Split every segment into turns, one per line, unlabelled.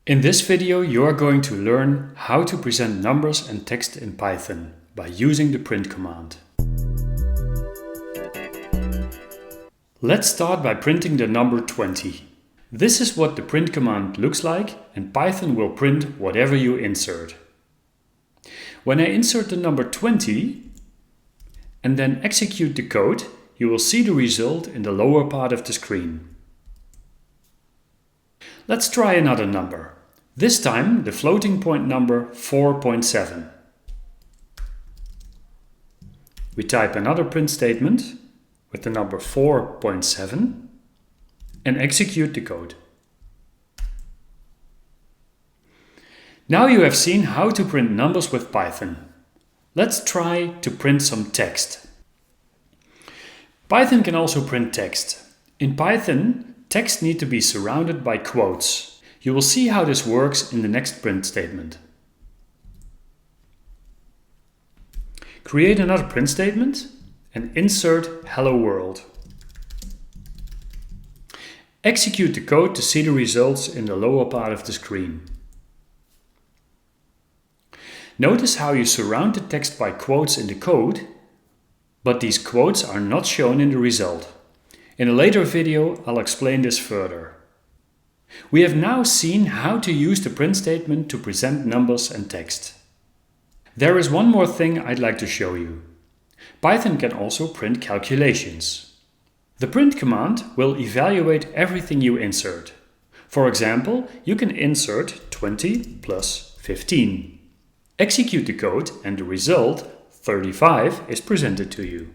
In this video you are going to learn how to present numbers and text in Python by using the print command. Let's start by printing the number 20. This is what the print command looks like, and Python will print whatever you insert. When I insert the number 20 and then execute the code, you will see the result in the lower part of the screen. Let's try another number. This time the floating point number 4.7. We type another print statement with the number 4.7 and execute the code. Now you have seen how to print numbers with Python. Let's try to print some text. Python can also print text. In Python, text needs to be surrounded by quotes. You will see how this works in the next print statement. Create another print statement and insert Hello World. Execute the code to see the results in the lower part of the screen. Notice how you surround the text by quotes in the code, but these quotes are not shown in the result. In a later video, I'll explain this further. We have now seen how to use the print statement to present numbers and text. There is one more thing I'd like to show you. Python can also print calculations. The print command will evaluate everything you insert. For example, you can insert 20 plus 15. Execute the code and the result, 35, is presented to you.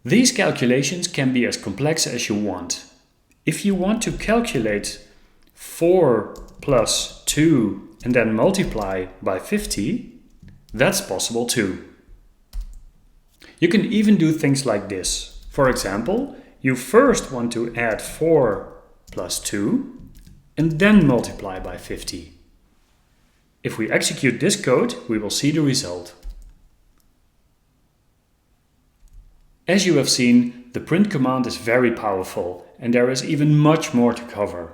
These calculations can be as complex as you want. If you want to calculate 4 plus 2 and then multiply by 50, that's possible too. You can even do things like this. For example, you first want to add 4 plus 2 and then multiply by 50. If we execute this code, we will see the result. As you have seen, the print command is very powerful and there is even much more to cover.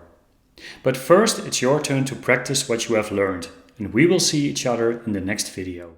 But first, it's your turn to practice what you have learned, and we will see each other in the next video.